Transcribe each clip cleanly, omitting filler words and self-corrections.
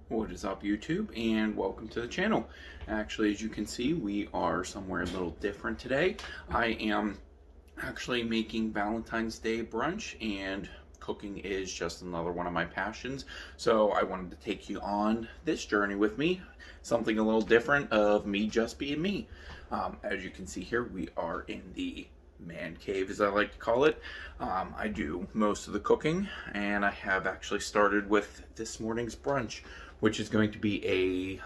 What is up, YouTube, and welcome to the channel. Actually, as you can see, we are somewhere a little different today. I am actually making Valentine's Day brunch, and cooking is just another one of my passions. So I wanted to take you on this journey with me, something a little different of me just being me. As you can see here, we are in the man cave, as I like to call it. I do most of the cooking, and I have actually started with this morning's brunch, which is going to be a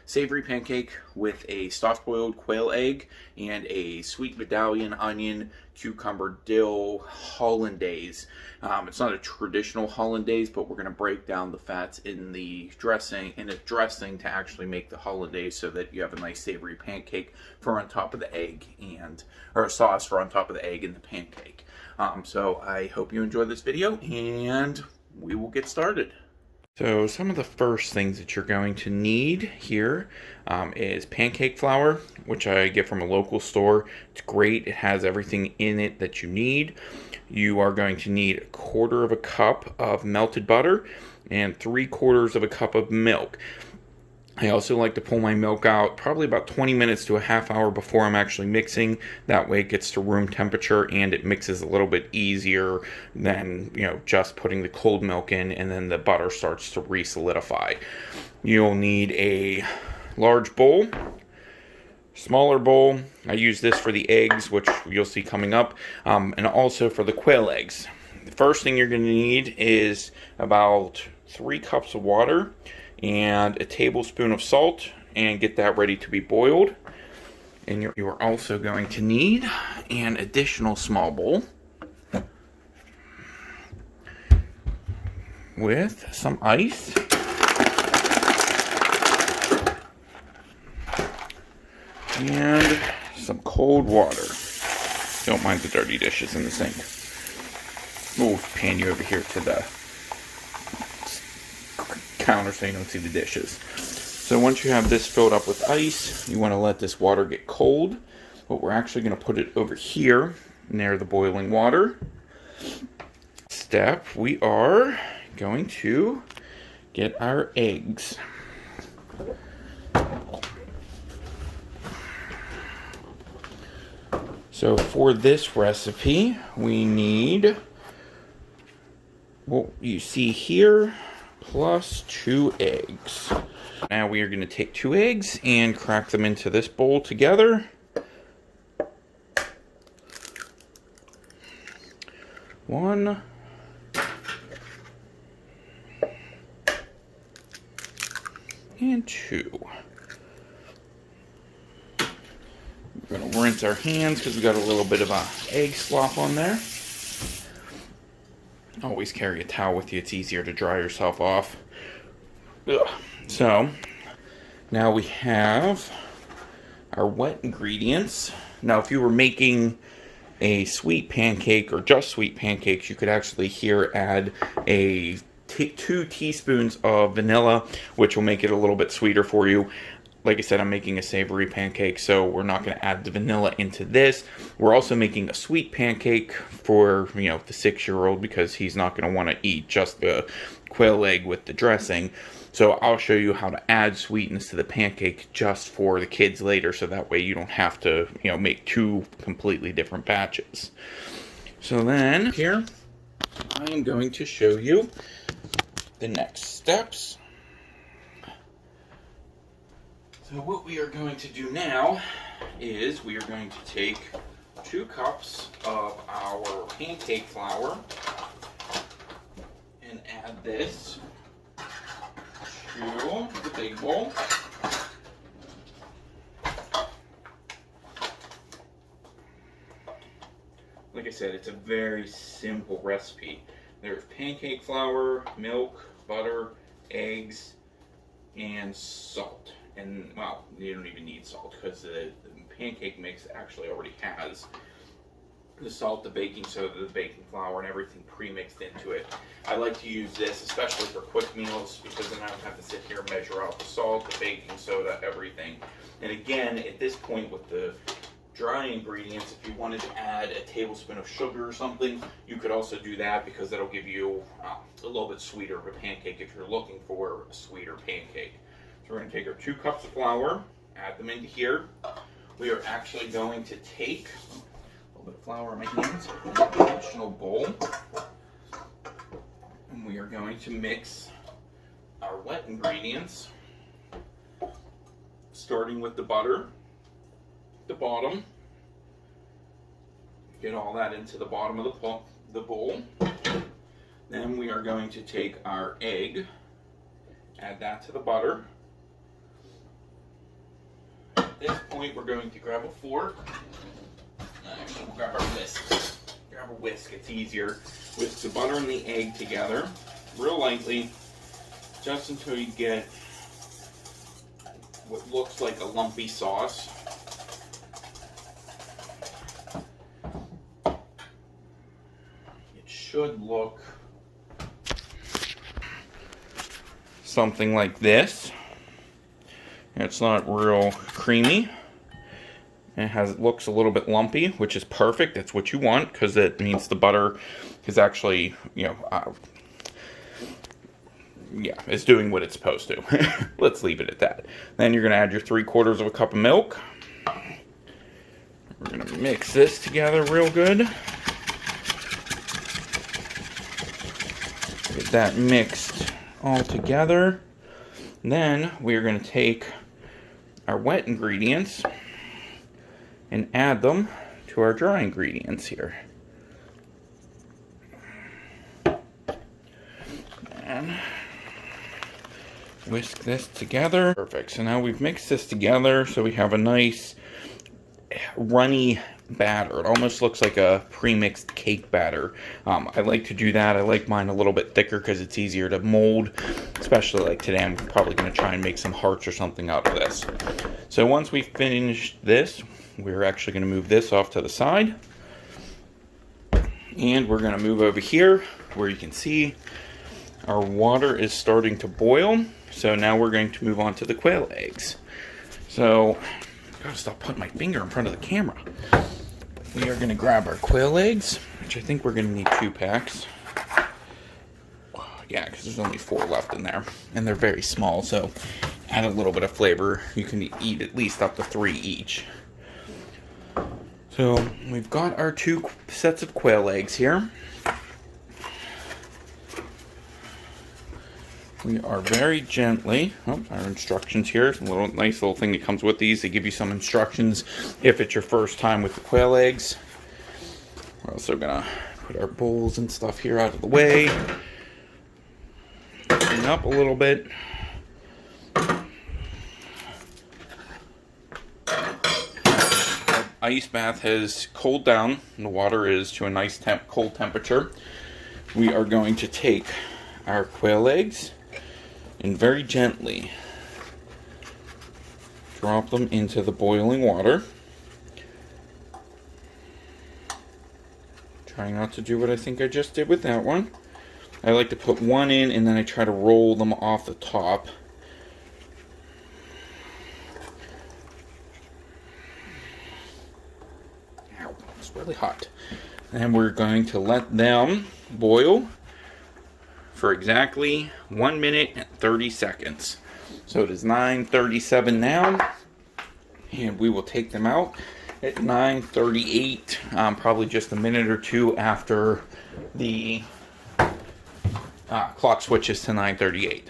savory pancake with a soft boiled quail egg and a sweet medallion onion cucumber dill hollandaise. It's not a traditional hollandaise, but we're going to break down the fats in the dressing to actually make the hollandaise, so that you have a nice savory pancake for on top of the egg, or a sauce for on top of the egg and the pancake. So I hope you enjoy this video, and we will get started. So some of the first things that you're going to need here is pancake flour, which I get from a local store. It's great. It has everything in it that you need. You are going to need 1/4 cup of melted butter and 3/4 cup of milk. I also like to pull my milk out probably about 20 minutes to a half hour before I'm actually mixing. That way it gets to room temperature and it mixes a little bit easier than, just putting the cold milk in and then the butter starts to re-solidify. You'll need a large bowl, smaller bowl. I use this for the eggs, which you'll see coming up, and also for the quail eggs. The first thing you're going to need is about 3 cups of water and a tablespoon of salt, and get that ready to be boiled. And you are also going to need an additional small bowl with some ice and some cold water. Don't mind the dirty dishes in the sink. We'll pan you over here to the counter so you don't see the dishes. So once you have this filled up with ice, you want to let this water get cold. But we're actually going to put it over here near the boiling water. Step, we are going to get our eggs. So for this recipe, we need what you see here, plus 2 eggs. Now we are going to take 2 eggs and crack them into this bowl together. One. And 2. We're going to rinse our hands because we got a little bit of egg slop on there. Always carry a towel with you. It's easier to dry yourself off. Ugh. So, now we have our wet ingredients. Now, if you were making a sweet pancake or just sweet pancakes, you could actually here add 2 teaspoons of vanilla, which will make it a little bit sweeter for you. Like I said, I'm making a savory pancake, so we're not going to add the vanilla into this. We're also making a sweet pancake for, the 6-year-old, because he's not going to want to eat just the quail egg with the dressing. So I'll show you how to add sweetness to the pancake just for the kids later, so that way you don't have to, make 2 completely different batches. So then, here, I am going to show you the next steps. So what we are going to do now is we are going to take 2 cups of our pancake flour and add this to the big bowl. Like I said, it's a very simple recipe. There's pancake flour, milk, butter, eggs, and salt. And, well, you don't even need salt because the pancake mix actually already has the salt, the baking soda, the baking flour, and everything pre-mixed into it. I like to use this especially for quick meals, because then I don't have to sit here and measure out the salt, the baking soda, everything. And again, at this point with the dry ingredients, if you wanted to add a tablespoon of sugar or something, you could also do that because that'll give you a little bit sweeter of a pancake if you're looking for a sweeter pancake. So we're going to take our 2 cups of flour, add them into here. We are actually going to take a little bit of flour in my hands, an additional bowl, and we are going to mix our wet ingredients, starting with the butter, the bottom. Get all that into the bottom of the bowl. Then we are going to take our egg, add that to the butter. At this point, we're going to grab a fork. Actually, we'll grab our whisk. Grab a whisk, it's easier. Whisk the butter and the egg together, real lightly, just until you get what looks like a lumpy sauce. It should look something like this. It's not real creamy. It looks a little bit lumpy, which is perfect. That's what you want, because it means the butter is actually, it's doing what it's supposed to. Let's leave it at that. Then you're going to add your 3/4 of a cup of milk. We're going to mix this together real good. Get that mixed all together. Then we're going to take our wet ingredients and add them to our dry ingredients here. And whisk this together. Perfect. So now we've mixed this together so we have a nice runny batter. It almost looks like a pre-mixed cake batter. I like to do that. I like mine a little bit thicker because it's easier to mold, especially like today. I'm probably going to try and make some hearts or something out of this. So once we finish this, we're actually going to move this off to the side. And we're going to move over here where you can see our water is starting to boil. So now we're going to move on to the quail eggs. So, I gotta stop putting my finger in front of the camera. We are going to grab our quail eggs, which I think we're going to need 2 packs. Yeah, because there's only 4 left in there. And they're very small, so add a little bit of flavor. You can eat at least up to 3 each. So we've got our 2 sets of quail eggs here. We are very gently, our instructions here, a nice little thing that comes with these. They give you some instructions if it's your first time with the quail eggs. We're also going to put our bowls and stuff here out of the way. Clean up a little bit. Ice bath has cooled down, and the water is to a nice cold temperature. We are going to take our quail eggs and very gently drop them into the boiling water. Try not to do what I think I just did with that one. I like to put one in and then I try to roll them off the top. Ow, it's really hot. And we're going to let them boil for exactly 1 minute and 30 seconds. So it is 9:37 now, and we will take them out at 9:38, probably just a minute or 2 after the clock switches to 9:38.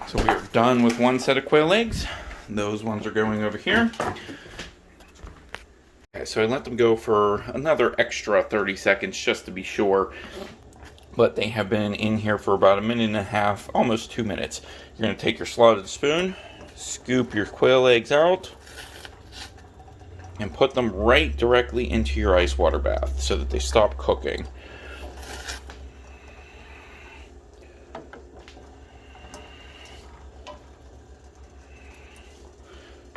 So we are done with 1 set of quail eggs. Those ones are going over here. Okay, so I let them go for another extra 30 seconds just to be sure. But they have been in here for about 1.5 minutes, almost 2 minutes. You're going to take your slotted spoon, scoop your quail eggs out, and put them right directly into your ice water bath so that they stop cooking.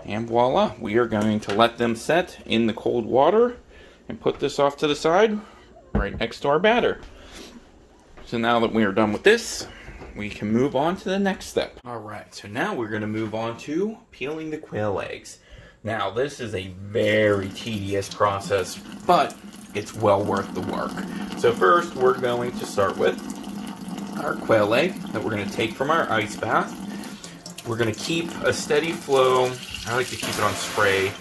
And voila, we are going to let them set in the cold water and put this off to the side right next to our batter. So now that we are done with this, we can move on to the next step. Alright, so now we're going to move on to peeling the quail eggs. Now, this is a very tedious process, but it's well worth the work. So first, we're going to start with our quail egg that we're going to take from our ice bath. We're going to keep a steady flow. I like to keep it on spray.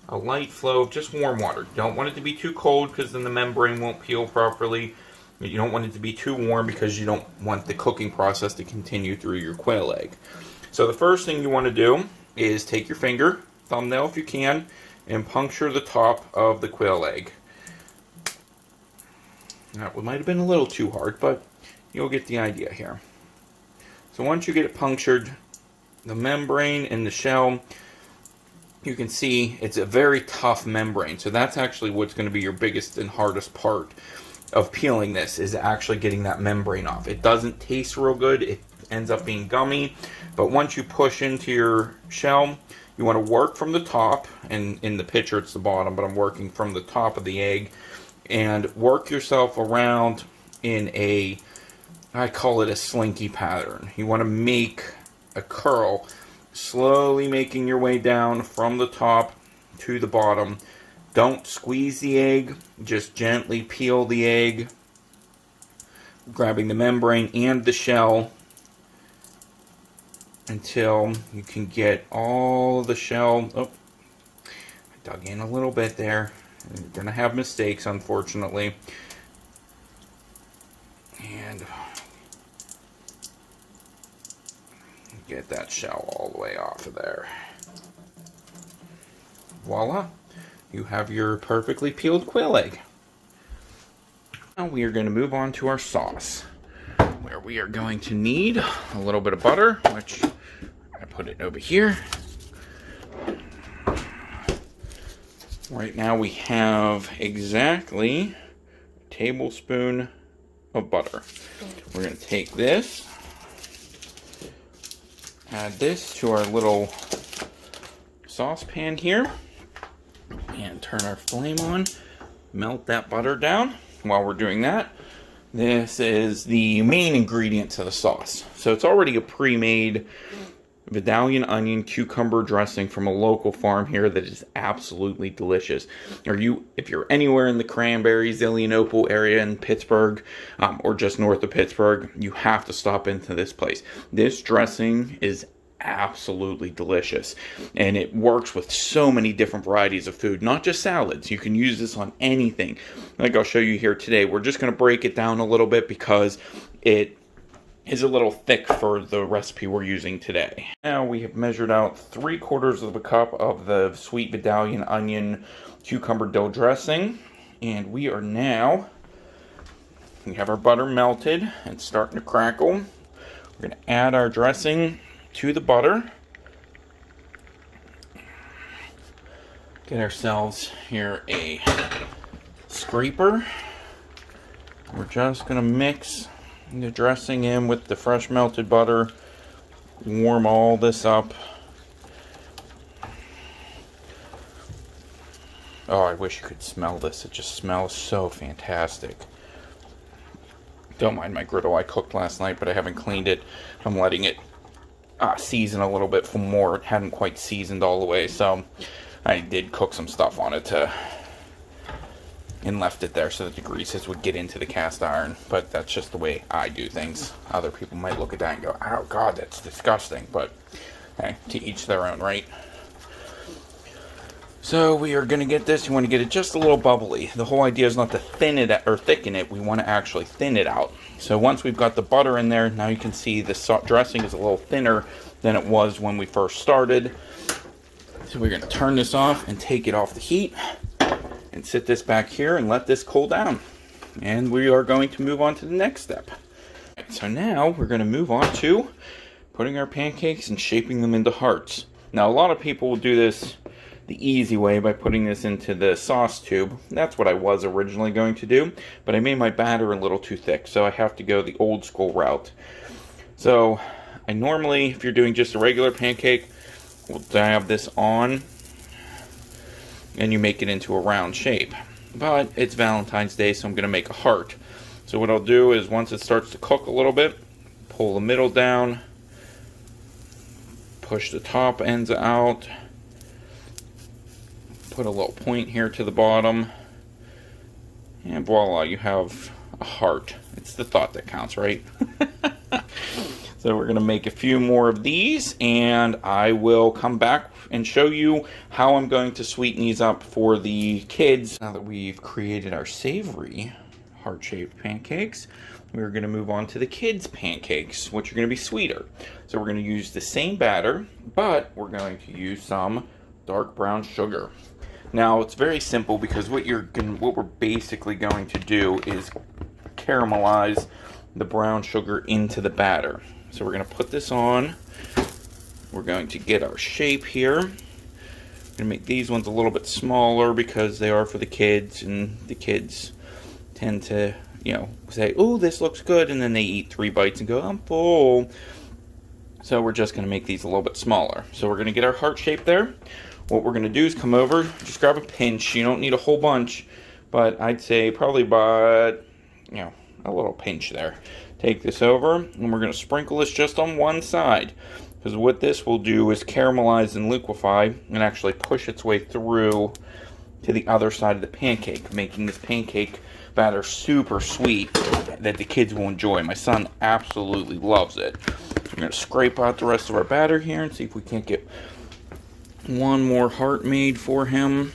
A light flow of just warm water. You don't want it to be too cold because then the membrane won't peel properly. You don't want it to be too warm because you don't want the cooking process to continue through your quail egg. So the first thing you want to do is take your finger, thumbnail if you can, and puncture the top of the quail egg. That might have been a little too hard, but you'll get the idea here. So once you get it punctured, the membrane and the shell, you can see it's a very tough membrane. So that's actually what's going to be your biggest and hardest part of peeling this, is actually getting that membrane off. It doesn't taste real good. It ends up being gummy. But once you push into your shell, you want to work from the top, and in the picture it's the bottom, but I'm working from the top of the egg, and work yourself around in a, I call it a slinky pattern. You want to make a curl, slowly making your way down from the top to the bottom. Don't squeeze the egg, just gently peel the egg, grabbing the membrane and the shell until you can get all the shell. Oh, I dug in a little bit there. You're going to have mistakes, unfortunately. And get that shell all the way off of there. Voila. You have your perfectly peeled quail egg. Now we are going to move on to our sauce, where we are going to need a little bit of butter, which I put it over here. Right now we have exactly a tablespoon of butter. We're going to take this, add this to our little saucepan here, and turn our flame on, melt that butter down. While we're doing that, this is the main ingredient to the sauce. So it's already a pre-made Vidalian onion cucumber dressing from a local farm here that is absolutely delicious. If you're anywhere in the Cranberry, Zelienople area in Pittsburgh, or just north of Pittsburgh, you have to stop into this place. This dressing is absolutely delicious, and it works with so many different varieties of food, not just salads. You can use this on anything, like I'll show you here today. We're just going to break it down a little bit because it is a little thick for the recipe we're using today. Now we have measured out 3/4 of a cup of the sweet Vidalian onion cucumber dill dressing, and we have our butter melted and starting to crackle. We're going to add our dressing to the butter. Get ourselves here a scraper. We're just going to mix the dressing in with the fresh melted butter. Warm all this up. Oh, I wish you could smell this. It just smells so fantastic. Don't mind my griddle. I cooked last night, but I haven't cleaned it. I'm letting it season a little bit for more. It hadn't quite seasoned all the way, so I did cook some stuff on it and left it there so that the greases would get into the cast iron. But that's just the way I do things. Other people might look at that and go, oh god, that's disgusting, but hey, to each their own, right? So we are going to get this. You want to get it just a little bubbly. The whole idea is not to thin it or thicken it. We want to actually thin it out. So once we've got the butter in there, now you can see the dressing is a little thinner than it was when we first started. So we're going to turn this off and take it off the heat and sit this back here and let this cool down. And we are going to move on to the next step. So now we're going to move on to putting our pancakes and shaping them into hearts. Now a lot of people will do this the easy way by putting this into the sauce tube. That's what I was originally going to do, but I made my batter a little too thick, so I have to go the old school route. So I normally, if you're doing just a regular pancake, will dab this on and you make it into a round shape. But it's Valentine's Day, so I'm going to make a heart. So what I'll do is once it starts to cook a little bit, pull the middle down, push the top ends out, put a little point here to the bottom. And voila, you have a heart. It's the thought that counts, right? So we're going to make a few more of these, and I will come back and show you how I'm going to sweeten these up for the kids. Now that we've created our savory heart-shaped pancakes, we're going to move on to the kids' pancakes, which are going to be sweeter. So we're going to use the same batter, but we're going to use some dark brown sugar. Now it's very simple because what we're basically going to do is caramelize the brown sugar into the batter. So we're going to put this on. We're going to get our shape here. We're going to make these ones a little bit smaller because they are for the kids, and the kids tend to, you know, say, "Oh, this looks good," and then they eat 3 bites and go, "I'm full." So we're just going to make these a little bit smaller. So we're going to get our heart shape there. What we're going to do is come over, just grab a pinch. You don't need a whole bunch, but I'd say probably about, you know, a little pinch there. Take this over, and we're going to sprinkle this just on one side, because what this will do is caramelize and liquefy and actually push its way through to the other side of the pancake, making this pancake batter super sweet that the kids will enjoy. My son absolutely loves it. So we're going to scrape out the rest of our batter here and see if we can't get one more heart made for him.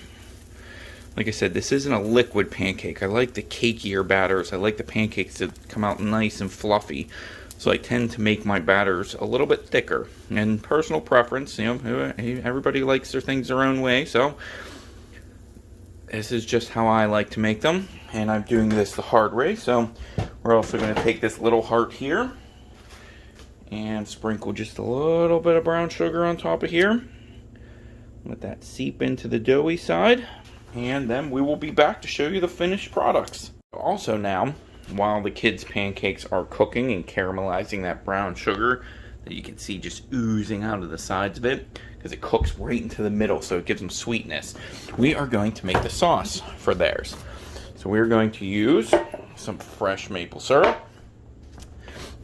Like I said, this isn't a liquid pancake. I like the cakier batters. I like the pancakes to come out nice and fluffy. So I tend to make my batters a little bit thicker. And personal preference, you know, everybody likes their things their own way. So this is just how I like to make them. And I'm doing this the hard way. So we're also going to take this little heart here and sprinkle just a little bit of brown sugar on top of here. Let that seep into the doughy side. And then we will be back to show you the finished products. Also now, while the kids' pancakes are cooking and caramelizing that brown sugar that you can see just oozing out of the sides of it, because it cooks right into the middle, so it gives them sweetness, we are going to make the sauce for theirs. So we're going to use some fresh maple syrup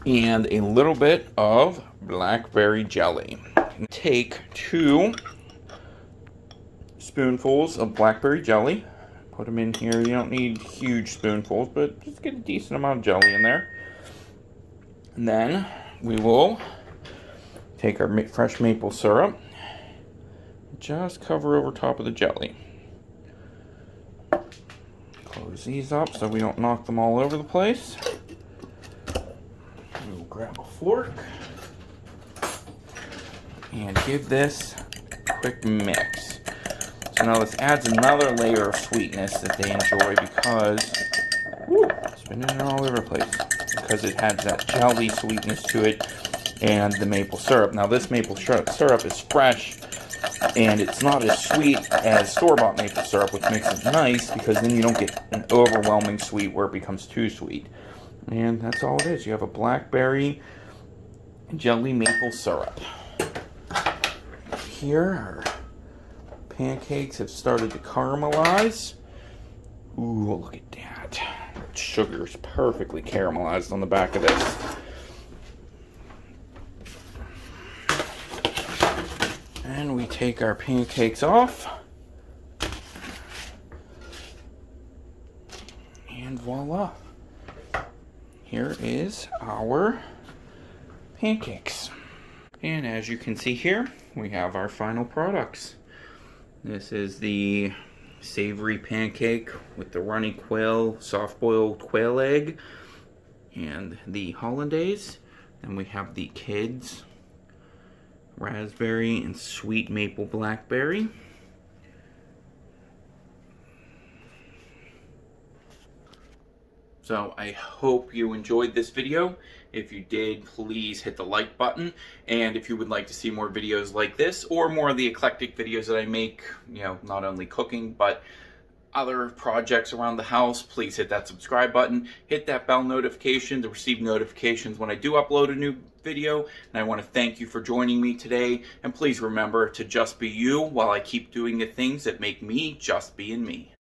and a little bit of blackberry jelly. Take 2 spoonfuls of blackberry jelly, put them in here. You don't need huge spoonfuls, but just get a decent amount of jelly in there. And then we will take our fresh maple syrup, just cover over top of the jelly. Close these up so we don't knock them all over the place. We'll grab a fork and give this a quick mix. So now this adds another layer of sweetness that they enjoy because, spinning it all over the place, because it has that jelly sweetness to it and the maple syrup. Now this maple syrup is fresh and it's not as sweet as store-bought maple syrup, which makes it nice because then you don't get an overwhelming sweet where it becomes too sweet. And that's all it is. You have a blackberry jelly maple syrup. Here are pancakes have started to caramelize. Ooh, look at that. Sugar is perfectly caramelized on the back of this. And we take our pancakes off. And voila. Here is our pancakes. And as you can see here, we have our final products. This is the savory pancake with the runny quail, soft boiled quail egg, and the Hollandaise. And we have the kids' raspberry and sweet maple blackberry. So I hope you enjoyed this video. If you did, please hit the like button. And if you would like to see more videos like this or more of the eclectic videos that I make, you know, not only cooking, but other projects around the house, please hit that subscribe button. Hit that bell notification to receive notifications when I do upload a new video. And I want to thank you for joining me today. And please remember to just be you while I keep doing the things that make me just being me.